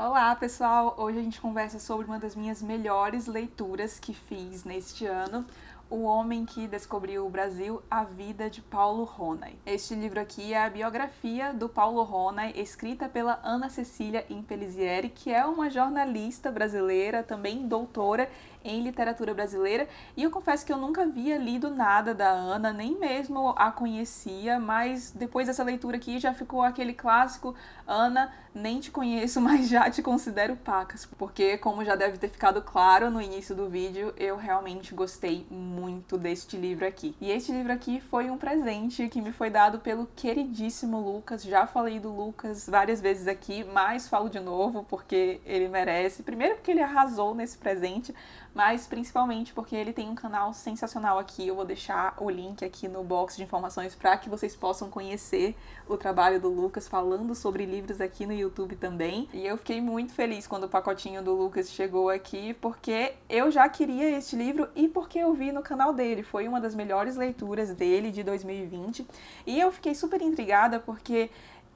Olá, pessoal! Hoje a gente conversa sobre uma das minhas melhores leituras que fiz neste ano, O Homem que Descobriu o Brasil, A Vida de Paulo Ronay. Este livro aqui é a biografia do Paulo Ronay, escrita pela Ana Cecília Impellizieri, que é uma jornalista brasileira, também doutora em literatura brasileira, e eu confesso que eu nunca havia lido nada da Ana, nem mesmo a conhecia, mas depois dessa leitura aqui já ficou aquele clássico: Ana, nem te conheço, mas já te considero pacas, porque como já deve ter ficado claro no início do vídeo, eu realmente gostei muito deste livro aqui. E este livro aqui foi um presente que me foi dado pelo queridíssimo Lucas. Já falei do Lucas várias vezes aqui, mas falo de novo porque ele merece. Primeiro porque ele arrasou nesse presente, mas principalmente porque ele tem um canal sensacional aqui. Eu vou deixar o link aqui no box de informações para que vocês possam conhecer o trabalho do Lucas falando sobre livros aqui no YouTube também. E eu fiquei muito feliz quando o pacotinho do Lucas chegou aqui, porque eu já queria este livro e porque eu vi no canal dele. Foi uma das melhores leituras dele de 2020 e eu fiquei super intrigada porque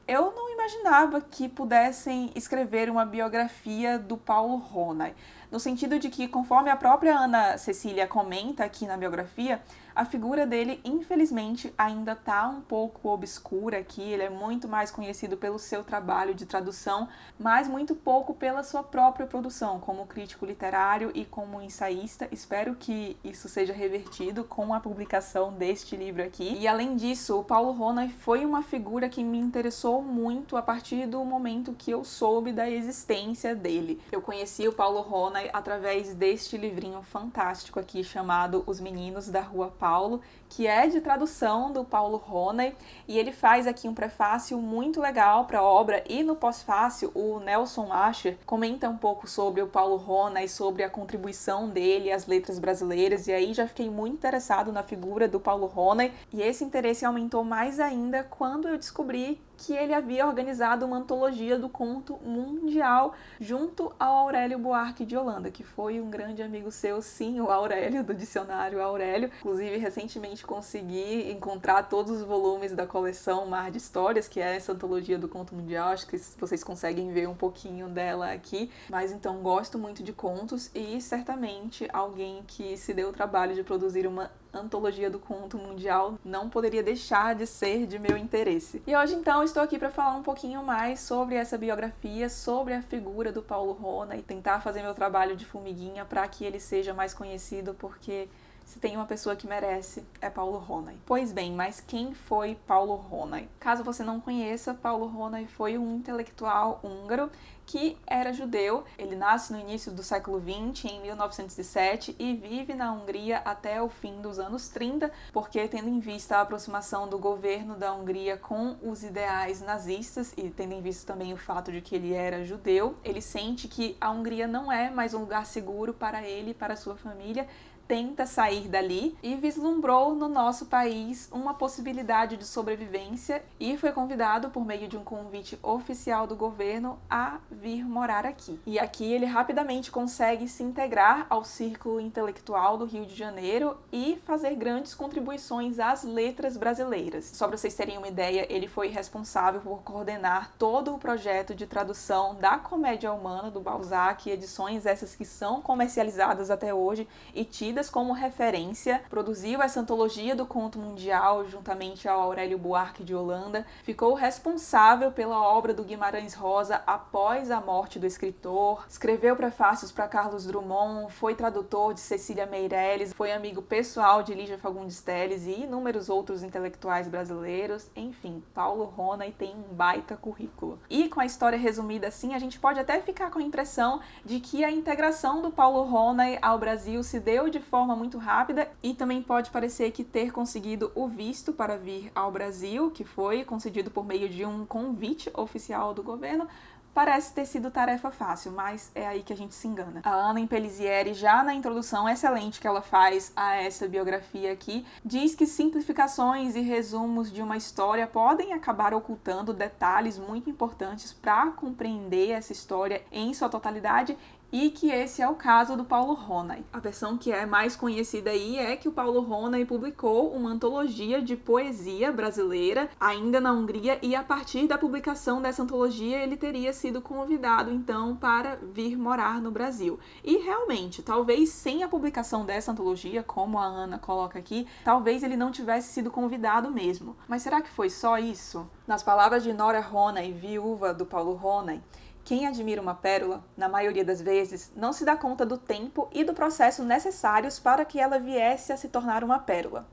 eu não imaginava que pudessem escrever uma biografia do Paulo Ronay, no sentido de que, conforme a própria Ana Cecília comenta aqui na biografia, a figura dele, infelizmente, ainda está um pouco obscura aqui. Ele é muito mais conhecido pelo seu trabalho de tradução, mas muito pouco pela sua própria produção, como crítico literário e como ensaísta. Espero que isso seja revertido com a publicação deste livro aqui. E, além disso, o Paulo Ronay foi uma figura que me interessou muito a partir do momento que eu soube da existência dele. Eu conheci o Paulo Ronay através deste livrinho fantástico aqui chamado Os Meninos da Rua Paulo, que é de tradução do Paulo Ronay, e ele faz aqui um prefácio muito legal para a obra, e no pós-fácio o Nelson Asher comenta um pouco sobre o Paulo Ronay, sobre a contribuição dele às letras brasileiras, e aí já fiquei muito interessado na figura do Paulo Ronay, e esse interesse aumentou mais ainda quando eu descobri que ele havia organizado uma antologia do conto mundial junto ao Aurélio Buarque de Holanda, que foi um grande amigo seu, sim, o Aurélio, do dicionário Aurélio. Inclusive, recentemente consegui encontrar todos os volumes da coleção Mar de Histórias, que é essa antologia do conto mundial. Acho que vocês conseguem ver um pouquinho dela aqui. Mas então, gosto muito de contos e certamente alguém que se deu o trabalho de produzir uma antologia do conto mundial não poderia deixar de ser de meu interesse. E hoje então estou aqui para falar um pouquinho mais sobre essa biografia, sobre a figura do Paulo Ronay e tentar fazer meu trabalho de formiguinha para que ele seja mais conhecido, porque se tem uma pessoa que merece, é Paulo Ronay. Pois bem, mas quem foi Paulo Ronay? Caso você não conheça, Paulo Ronay foi um intelectual húngaro que era judeu. Ele nasce no início do século XX, em 1907, e vive na Hungria até o fim dos anos 30, porque, tendo em vista a aproximação do governo da Hungria com os ideais nazistas e tendo em vista também o fato de que ele era judeu, ele sente que a Hungria não é mais um lugar seguro para ele e para sua família, tenta sair dali e vislumbrou no nosso país uma possibilidade de sobrevivência e foi convidado, por meio de um convite oficial do governo, a vir morar aqui. E aqui ele rapidamente consegue se integrar ao círculo intelectual do Rio de Janeiro e fazer grandes contribuições às letras brasileiras. Só para vocês terem uma ideia, ele foi responsável por coordenar todo o projeto de tradução da Comédia Humana do Balzac, edições essas que são comercializadas até hoje e tidas como referência. Produziu essa antologia do conto mundial juntamente ao Aurélio Buarque de Holanda, ficou responsável pela obra do Guimarães Rosa após a morte do escritor, escreveu prefácios para Carlos Drummond, foi tradutor de Cecília Meirelles, foi amigo pessoal de Lígia Fagundes Telles e inúmeros outros intelectuais brasileiros. Enfim, Paulo Ronay tem um baita currículo. E com a história resumida assim, a gente pode até ficar com a impressão de que a integração do Paulo Ronay ao Brasil se deu de forma muito rápida, e também pode parecer que ter conseguido o visto para vir ao Brasil, que foi concedido por meio de um convite oficial do governo, parece ter sido tarefa fácil, mas é aí que a gente se engana. A Ana Impellizieri, já na introdução excelente que ela faz a essa biografia aqui, diz que simplificações e resumos de uma história podem acabar ocultando detalhes muito importantes para compreender essa história em sua totalidade, e que esse é o caso do Paulo Ronay. A versão que é mais conhecida aí é que o Paulo Ronay publicou uma antologia de poesia brasileira, ainda na Hungria, e a partir da publicação dessa antologia ele teria sido convidado então para vir morar no Brasil. E realmente, talvez sem a publicação dessa antologia, como a Ana coloca aqui, talvez ele não tivesse sido convidado mesmo. Mas será que foi só isso? Nas palavras de Nora Ronay, viúva do Paulo Ronay, quem admira uma pérola, na maioria das vezes, não se dá conta do tempo e do processo necessários para que ela viesse a se tornar uma pérola.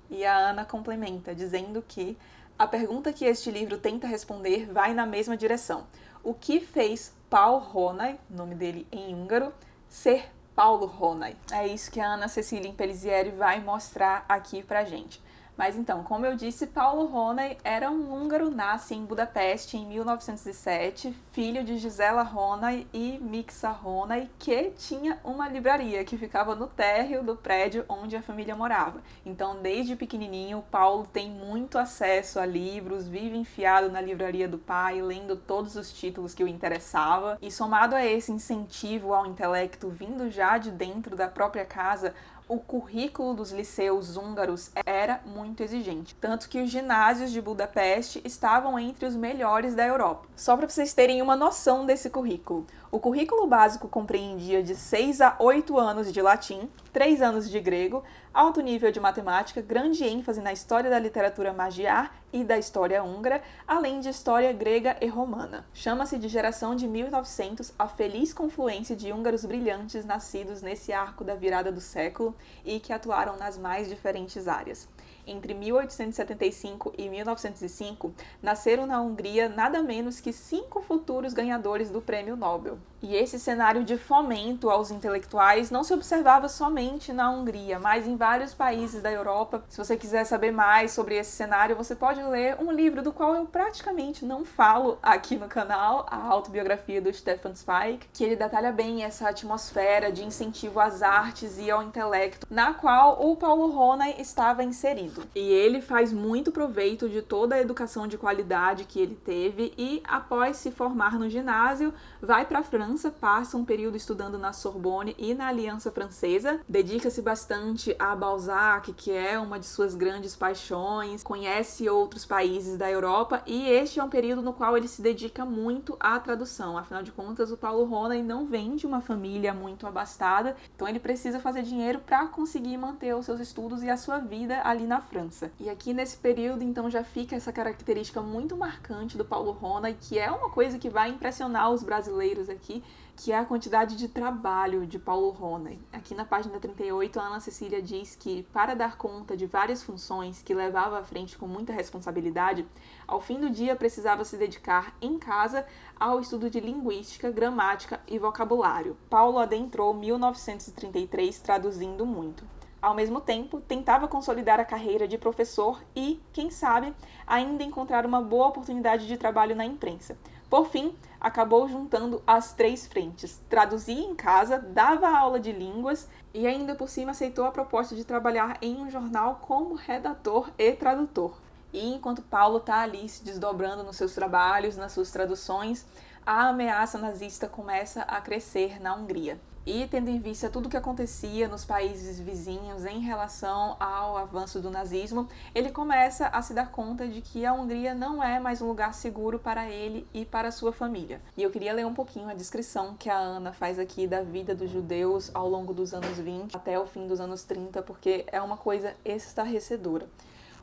E a Ana complementa, dizendo que a pergunta que este livro tenta responder vai na mesma direção. O que fez Paul Ronay, nome dele em húngaro, ser Paulo Ronay? É isso que a Ana Cecília Impellizieri vai mostrar aqui pra gente. Mas então, como eu disse, Paulo Ronay era um húngaro, nasce em Budapeste em 1907, filho de Gisela Ronay e Mixa Ronay, que tinha uma livraria que ficava no térreo do prédio onde a família morava. Então, desde pequenininho, Paulo tem muito acesso a livros, vive enfiado na livraria do pai, lendo todos os títulos que o interessavam. E somado a esse incentivo ao intelecto vindo já de dentro da própria casa, o currículo dos liceus húngaros era muito exigente, tanto que os ginásios de Budapeste estavam entre os melhores da Europa. Só para vocês terem uma noção desse currículo. O currículo básico compreendia de 6 a 8 anos de latim, 3 anos de grego, alto nível de matemática, grande ênfase na história da literatura magiar e da história húngara, além de história grega e romana. Chama-se de geração de 1900 a feliz confluência de húngaros brilhantes nascidos nesse arco da virada do século e que atuaram nas mais diferentes áreas. Entre 1875 e 1905, nasceram na Hungria nada menos que 5 futuros ganhadores do Prêmio Nobel. E esse cenário de fomento aos intelectuais não se observava somente na Hungria, mas em vários países da Europa. Se você quiser saber mais sobre esse cenário, você pode ler um livro do qual eu praticamente não falo aqui no canal, a autobiografia do Stefan Zweig, que ele detalha bem essa atmosfera de incentivo às artes e ao intelecto, na qual o Paulo Ronay estava inserido. E ele faz muito proveito de toda a educação de qualidade que ele teve e, após se formar no ginásio, vai para a França, passa um período estudando na Sorbonne e na Aliança Francesa, dedica-se bastante a Balzac, que é uma de suas grandes paixões, conhece outros países da Europa e este é um período no qual ele se dedica muito à tradução. Afinal de contas, o Paulo Ronay não vem de uma família muito abastada, então ele precisa fazer dinheiro para conseguir manter os seus estudos e a sua vida ali na França. E aqui nesse período, então, já fica essa característica muito marcante do Paulo Ronay, que é uma coisa que vai impressionar os brasileiros aqui, que é a quantidade de trabalho de Paulo Ronay. Aqui na página 38, a Ana Cecília diz que, para dar conta de várias funções que levava à frente com muita responsabilidade, ao fim do dia precisava se dedicar em casa ao estudo de linguística, gramática e vocabulário. Paulo adentrou 1933 traduzindo muito. Ao mesmo tempo, tentava consolidar a carreira de professor e, quem sabe, ainda encontrar uma boa oportunidade de trabalho na imprensa. Por fim, acabou juntando as 3 frentes. Traduzia em casa, dava aula de línguas e ainda por cima aceitou a proposta de trabalhar em um jornal como redator e tradutor. E enquanto Paulo está ali se desdobrando nos seus trabalhos, nas suas traduções, a ameaça nazista começa a crescer na Hungria. E tendo em vista tudo o que acontecia nos países vizinhos em relação ao avanço do nazismo, ele começa a se dar conta de que a Hungria não é mais um lugar seguro para ele e para sua família. E eu queria ler um pouquinho a descrição que a Ana faz aqui da vida dos judeus ao longo dos anos 20 até o fim dos anos 30, porque é uma coisa estarrecedora.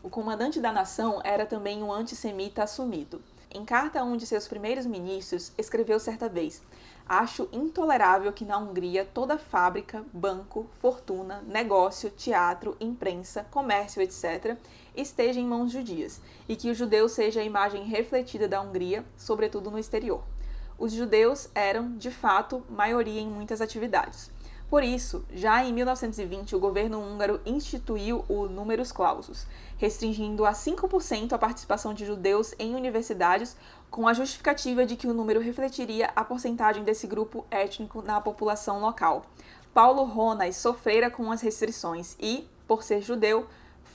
O comandante da nação era também um antissemita assumido. Em carta a um de seus primeiros ministros, escreveu certa vez: "Acho intolerável que na Hungria toda fábrica, banco, fortuna, negócio, teatro, imprensa, comércio, etc., esteja em mãos judias, e que o judeu seja a imagem refletida da Hungria, sobretudo no exterior. Os judeus eram, de fato, maioria em muitas atividades. Por isso, já em 1920, o governo húngaro instituiu o numerus clausus, restringindo a 5% a participação de judeus em universidades, com a justificativa de que o número refletiria a porcentagem desse grupo étnico na população local. Paulo Ronay sofrera com as restrições e, por ser judeu,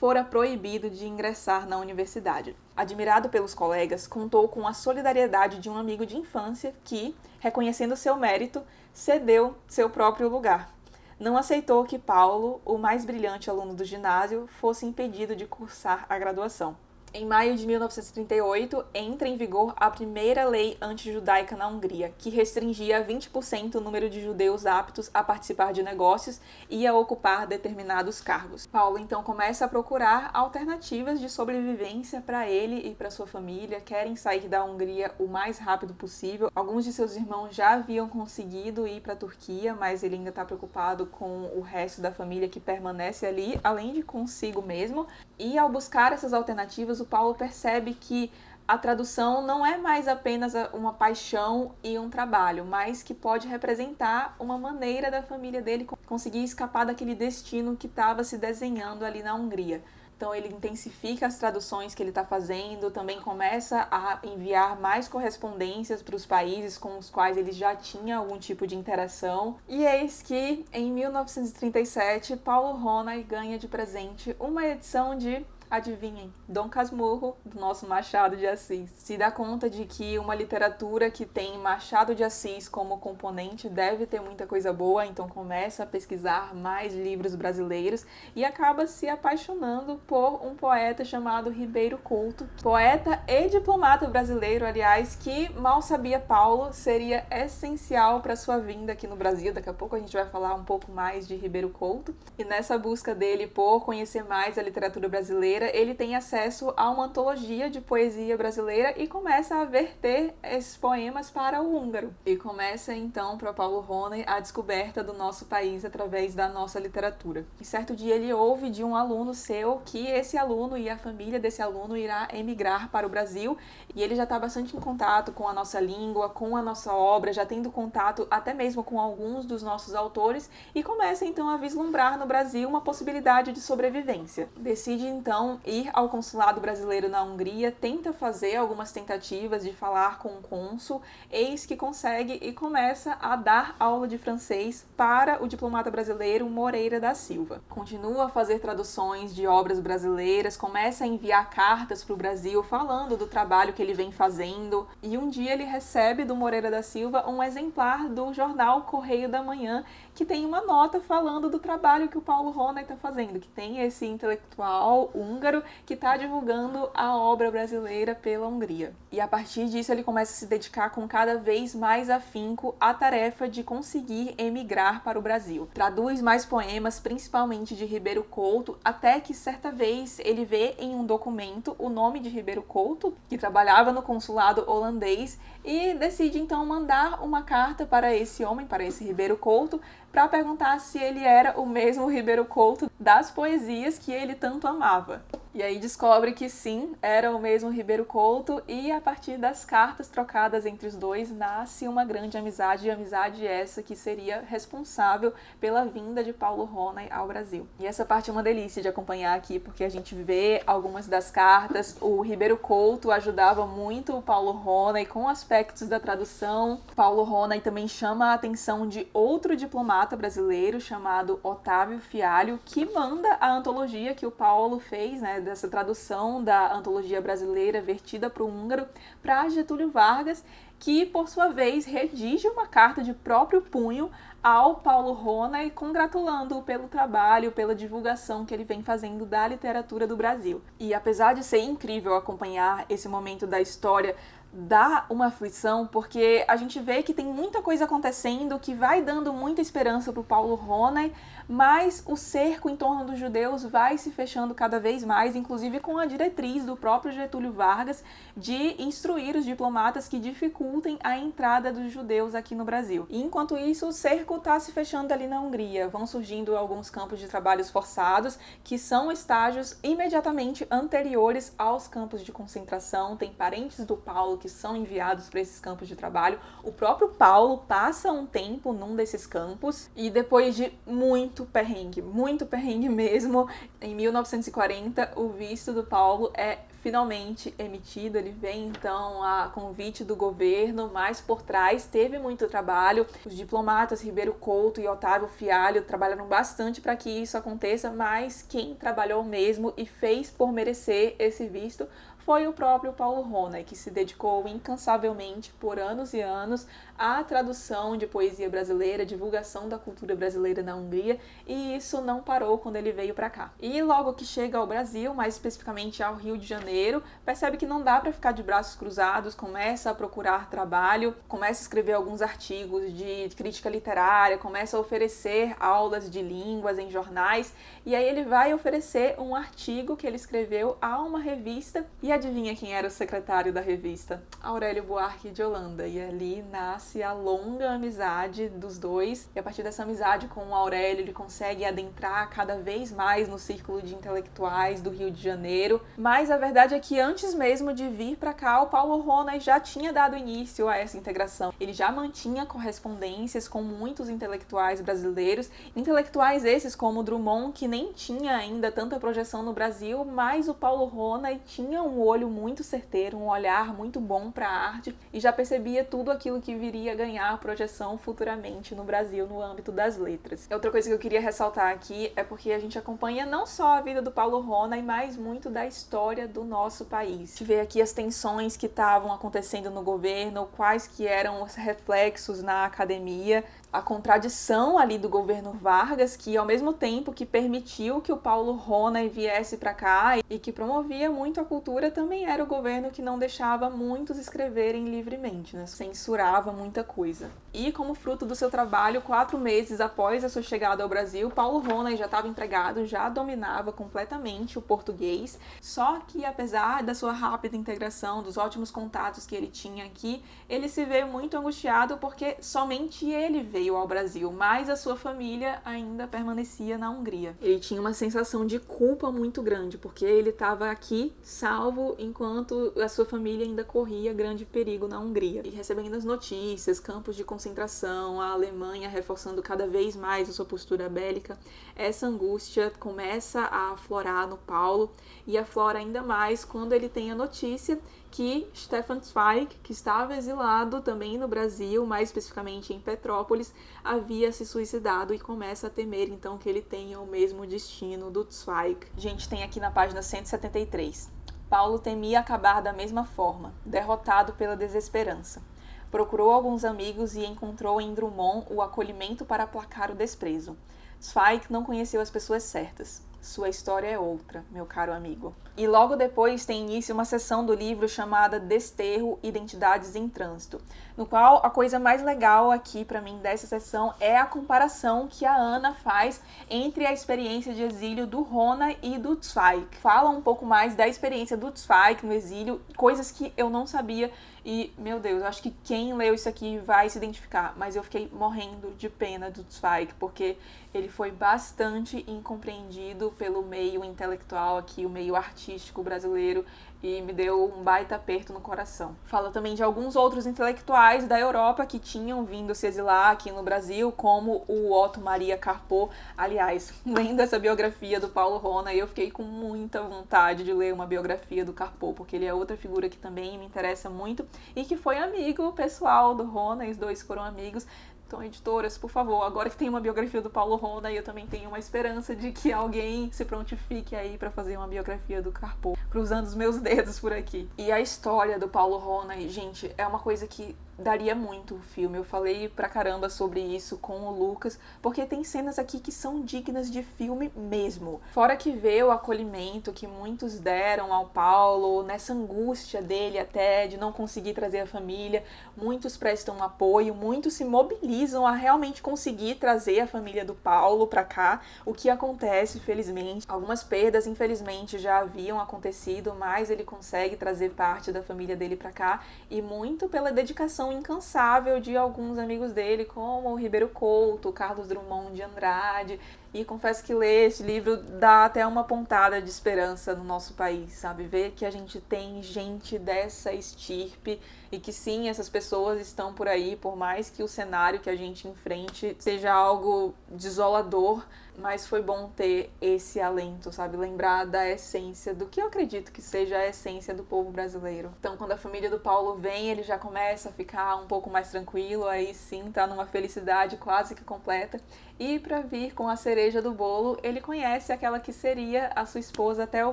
fora proibido de ingressar na universidade. Admirado pelos colegas, contou com a solidariedade de um amigo de infância que, reconhecendo seu mérito, cedeu seu próprio lugar. Não aceitou que Paulo, o mais brilhante aluno do ginásio, fosse impedido de cursar a graduação. Em maio de 1938, entra em vigor a primeira lei antijudaica na Hungria, que restringia a 20% o número de judeus aptos a participar de negócios e a ocupar determinados cargos. Paulo então começa a procurar alternativas de sobrevivência para ele e para sua família, querem sair da Hungria o mais rápido possível. Alguns de seus irmãos já haviam conseguido ir para a Turquia, mas ele ainda está preocupado com o resto da família que permanece ali, além de consigo mesmo. E ao buscar essas alternativas, o Paulo percebe que a tradução não é mais apenas uma paixão e um trabalho, mas que pode representar uma maneira da família dele conseguir escapar daquele destino que estava se desenhando ali na Hungria. Então ele intensifica as traduções que ele está fazendo, também começa a enviar mais correspondências para os países com os quais ele já tinha algum tipo de interação. E eis que, em 1937, Paulo Ronay ganha de presente uma edição de, adivinhem, Dom Casmurro, do nosso Machado de Assis. Se dá conta de que uma literatura que tem Machado de Assis como componente deve ter muita coisa boa, então começa a pesquisar mais livros brasileiros e acaba se apaixonando por um poeta chamado Ribeiro Couto, poeta e diplomata brasileiro, aliás, que mal sabia Paulo seria essencial para sua vinda aqui no Brasil. Daqui a pouco a gente vai falar um pouco mais de Ribeiro Couto. E nessa busca dele por conhecer mais a literatura brasileira, ele tem acesso a uma antologia de poesia brasileira e começa a verter esses poemas para o húngaro. E começa então para Paulo Ronay a descoberta do nosso país através da nossa literatura. E certo dia ele ouve de um aluno seu que esse aluno e a família desse aluno irá emigrar para o Brasil, e ele já está bastante em contato com a nossa língua, com a nossa obra, já tendo contato até mesmo com alguns dos nossos autores, e começa então a vislumbrar no Brasil uma possibilidade de sobrevivência. Decide então ir ao consulado brasileiro na Hungria, tenta fazer algumas tentativas de falar com o cônsul, eis que consegue e começa a dar aula de francês para o diplomata brasileiro Moreira da Silva. Continua a fazer traduções de obras brasileiras, começa a enviar cartas para o Brasil falando do trabalho que ele vem fazendo, e um dia ele recebe do Moreira da Silva um exemplar do jornal Correio da Manhã, que tem uma nota falando do trabalho que o Paulo Ronay está fazendo, que tem esse intelectual húngaro que está divulgando a obra brasileira pela Hungria. E a partir disso ele começa a se dedicar com cada vez mais afinco à tarefa de conseguir emigrar para o Brasil. Traduz mais poemas, principalmente de Ribeiro Couto, até que certa vez ele vê em um documento o nome de Ribeiro Couto, que trabalhava no consulado holandês, e decide então mandar uma carta para esse homem, para esse Ribeiro Couto, para perguntar se ele era o mesmo Ribeiro Couto das poesias que ele tanto amava. E aí descobre que sim, era o mesmo Ribeiro Couto, e a partir das cartas trocadas entre os dois nasce uma grande amizade, e amizade essa que seria responsável pela vinda de Paulo Ronay ao Brasil. E essa parte é uma delícia de acompanhar aqui, porque a gente vê algumas das cartas. O Ribeiro Couto ajudava muito o Paulo Ronay com aspectos da tradução. Paulo Ronay também chama a atenção de outro diplomata brasileiro chamado Otávio Fialho, que manda a antologia que o Paulo fez, né, dessa tradução da antologia brasileira vertida para o húngaro, para Getúlio Vargas, que por sua vez redige uma carta de próprio punho ao Paulo Ronay, congratulando-o pelo trabalho, pela divulgação que ele vem fazendo da literatura do Brasil. E apesar de ser incrível acompanhar esse momento da história, dá uma aflição, porque a gente vê que tem muita coisa acontecendo que vai dando muita esperança para o Paulo Ronay, mas o cerco em torno dos judeus vai se fechando cada vez mais, inclusive com a diretriz do próprio Getúlio Vargas de instruir os diplomatas que dificultem a entrada dos judeus aqui no Brasil. E enquanto isso, o cerco está se fechando ali na Hungria. Vão surgindo alguns campos de trabalhos forçados, que são estágios imediatamente anteriores aos campos de concentração. Tem parentes do Paulo que são enviados para esses campos de trabalho. O próprio Paulo passa um tempo num desses campos, e depois de muito perrengue mesmo, em 1940 o visto do Paulo é finalmente emitido. Ele vem então a convite do governo, mas por trás teve muito trabalho. Os diplomatas Ribeiro Couto e Otávio Fialho trabalharam bastante para que isso aconteça, mas quem trabalhou mesmo e fez por merecer esse visto foi o próprio Paulo Ronay, que se dedicou incansavelmente por anos e anos à tradução de poesia brasileira, divulgação da cultura brasileira na Hungria, e isso não parou quando ele veio para cá. E logo que chega ao Brasil, mais especificamente ao Rio de Janeiro, percebe que não dá para ficar de braços cruzados, começa a procurar trabalho, começa a escrever alguns artigos de crítica literária, começa a oferecer aulas de línguas em jornais, e aí ele vai oferecer um artigo que ele escreveu a uma revista. E adivinha quem era o secretário da revista? Aurélio Buarque de Holanda. E ali nasce a longa amizade dos dois. E a partir dessa amizade com o Aurélio, ele consegue adentrar cada vez mais no círculo de intelectuais do Rio de Janeiro. Mas a verdade é que antes mesmo de vir para cá, o Paulo Ronay já tinha dado início a essa integração. Ele já mantinha correspondências com muitos intelectuais brasileiros. Intelectuais esses como Drummond, que nem tinha ainda tanta projeção no Brasil, mas o Paulo Ronay tinha um olho muito certeiro, um olhar muito bom para a arte e já percebia tudo aquilo que viria a ganhar projeção futuramente no Brasil no âmbito das letras. E outra coisa que eu queria ressaltar aqui é porque a gente acompanha não só a vida do Paulo Ronay, mas muito da história do nosso país. A gente vê aqui as tensões que estavam acontecendo no governo, quais que eram os reflexos na academia, a contradição ali do governo Vargas, que ao mesmo tempo que permitiu que o Paulo Ronay viesse para cá e que promovia muito a cultura, também era o governo que não deixava muitos escreverem livremente, né? Censurava muita coisa. E como fruto do seu trabalho, 4 meses após a sua chegada ao Brasil, Paulo Ronay já estava empregado, já dominava completamente o português, só que apesar da sua rápida integração, dos ótimos contatos que ele tinha aqui, ele se vê muito angustiado porque somente ele veio ao Brasil, mas a sua família ainda permanecia na Hungria. Ele tinha uma sensação de culpa muito grande, porque ele estava aqui salvo enquanto a sua família ainda corria grande perigo na Hungria. E recebendo as notícias, campos de concentração, a Alemanha reforçando cada vez mais a sua postura bélica, essa angústia começa a aflorar no Paulo e aflora ainda mais quando ele tem a notícia que Stefan Zweig, que estava exilado também no Brasil, mais especificamente em Petrópolis, havia se suicidado e começa a temer então que ele tenha o mesmo destino do Zweig. A gente tem aqui na página 173. Paulo temia acabar da mesma forma, derrotado pela desesperança. Procurou alguns amigos e encontrou em Drummond o acolhimento para aplacar o desprezo. Zweig não conheceu as pessoas certas. Sua história é outra, meu caro amigo. E logo depois tem início uma seção do livro chamada Desterro, Identidades em Trânsito, no qual a coisa mais legal aqui para mim dessa seção é a comparação que a Ana faz entre a experiência de exílio do Ronay e do Zweig. Fala um pouco mais da experiência do Zweig no exílio, coisas que eu não sabia e, meu Deus, acho que quem leu isso aqui vai se identificar, mas eu fiquei morrendo de pena do Zweig, porque ele foi bastante incompreendido pelo meio intelectual aqui, o meio artístico brasileiro, e me deu um baita aperto no coração. Fala também de alguns outros intelectuais da Europa que tinham vindo se exilar aqui no Brasil, como o Otto Maria Carpo. Aliás, lendo essa biografia do Paulo Ronay, eu fiquei com muita vontade de ler uma biografia do Carpo, porque ele é outra figura que também me interessa muito e que foi amigo pessoal do Ronay, os dois foram amigos. Então, editoras, por favor, agora que tem uma biografia do Paulo Ronay, eu também tenho uma esperança de que alguém se prontifique aí para fazer uma biografia do Carpo, cruzando os meus dedos por aqui. E a história do Paulo Ronay, gente, é uma coisa que daria muito o filme. Eu falei pra caramba sobre isso com o Lucas, porque tem cenas aqui que são dignas de filme mesmo. Fora que vê o acolhimento que muitos deram ao Paulo, nessa angústia dele até de não conseguir trazer a família, muitos prestam apoio, muitos se mobilizam a realmente conseguir trazer a família do Paulo pra cá, o que acontece, felizmente. Algumas perdas, infelizmente, já haviam acontecido, mas ele consegue trazer parte da família dele pra cá, e muito pela dedicação incansável de alguns amigos dele, como o Ribeiro Couto, o Carlos Drummond de Andrade, E confesso que ler esse livro dá até uma pontada de esperança no nosso país, sabe? Ver que a gente tem gente dessa estirpe e que sim, essas pessoas estão por aí, por mais que o cenário que a gente enfrente seja algo desolador, mas foi bom ter esse alento, sabe? Lembrar da essência, do que eu acredito que seja a essência do povo brasileiro. Então, quando a família do Paulo vem, ele já começa a ficar um pouco mais tranquilo, aí sim, tá numa felicidade quase que completa. E para vir com a cereja do bolo, ele conhece aquela que seria a sua esposa até o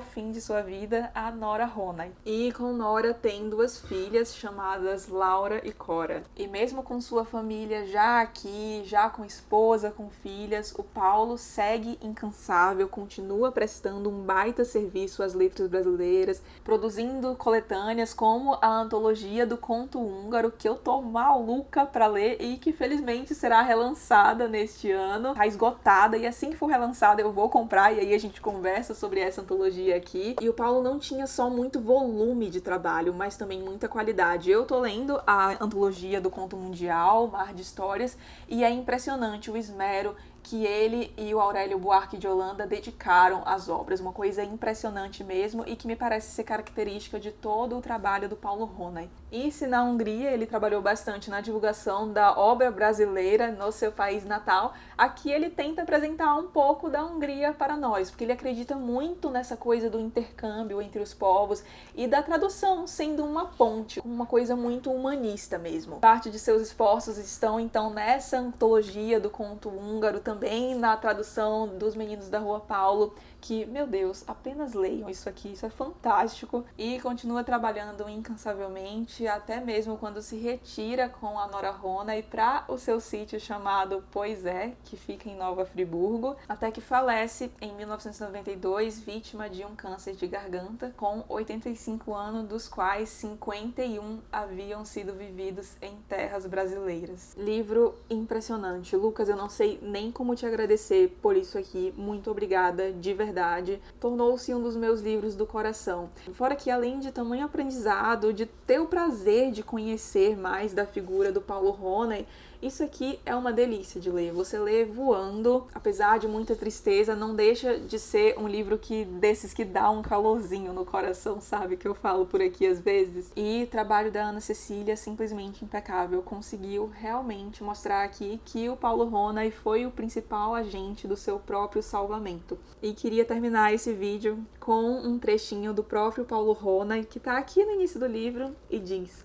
fim de sua vida, a Nora Ronay. E com Nora tem 2 filhas chamadas Laura e Cora. E mesmo com sua família já aqui, já com esposa, com filhas, o Paulo segue incansável, continua prestando um baita serviço às letras brasileiras, produzindo coletâneas como a antologia do conto húngaro, que eu tô maluca pra ler e que felizmente será relançada neste ano, tá esgotada, e assim que for relançada eu vou comprar, e aí a gente conversa sobre essa antologia aqui. E o Paulo não tinha só muito volume de trabalho, mas também muita qualidade. Eu tô lendo a antologia do conto mundial, Mar de Histórias, e é impressionante o esmero que ele e o Aurélio Buarque de Holanda dedicaram às obras, uma coisa impressionante mesmo e que me parece ser característica de todo o trabalho do Paulo Ronay. E se na Hungria ele trabalhou bastante na divulgação da obra brasileira no seu país natal, aqui ele tenta apresentar um pouco da Hungria para nós, porque ele acredita muito nessa coisa do intercâmbio entre os povos e da tradução sendo uma ponte, uma coisa muito humanista mesmo. Parte de seus esforços estão então nessa antologia do conto húngaro, também na tradução dos Meninos da Rua Paulo, que, meu Deus, apenas leiam isso aqui, isso é fantástico. E continua trabalhando incansavelmente, até mesmo quando se retira com a Nora Ronay para o seu sítio chamado Pois é, que fica em Nova Friburgo, até que falece em 1992, vítima de um câncer de garganta, com 85 anos, dos quais 51 haviam sido vividos em terras brasileiras. Livro impressionante. Lucas, eu não sei nem como te agradecer por isso aqui. Muito obrigada, de verdade. Tornou-se um dos meus livros do coração. Fora que, além de tamanho aprendizado, de ter o prazer de conhecer mais da figura do Paulo Ronay, isso aqui é uma delícia de ler. Você lê voando, apesar de muita tristeza, não deixa de ser um livro desses que dá um calorzinho no coração, sabe? Que eu falo por aqui às vezes. E o trabalho da Ana Cecília é simplesmente impecável. Conseguiu realmente mostrar aqui que o Paulo Ronay foi o principal agente do seu próprio salvamento. E queria terminar esse vídeo com um trechinho do próprio Paulo Ronay, que tá aqui no início do livro, e diz: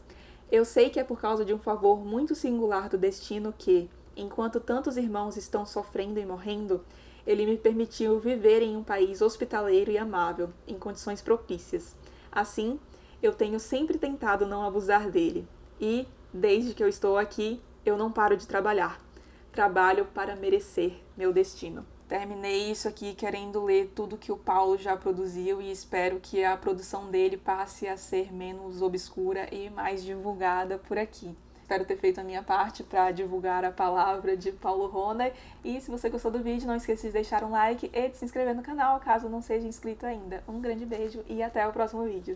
"Eu sei que é por causa de um favor muito singular do destino que, enquanto tantos irmãos estão sofrendo e morrendo, ele me permitiu viver em um país hospitaleiro e amável, em condições propícias. Assim, eu tenho sempre tentado não abusar dele. E, desde que eu estou aqui, eu não paro de trabalhar. Trabalho para merecer meu destino." Terminei isso aqui querendo ler tudo que o Paulo já produziu e espero que a produção dele passe a ser menos obscura e mais divulgada por aqui. Espero ter feito a minha parte para divulgar a palavra de Paulo Ronay. E se você gostou do vídeo, não esqueça de deixar um like e de se inscrever no canal, caso não seja inscrito ainda. Um grande beijo e até o próximo vídeo.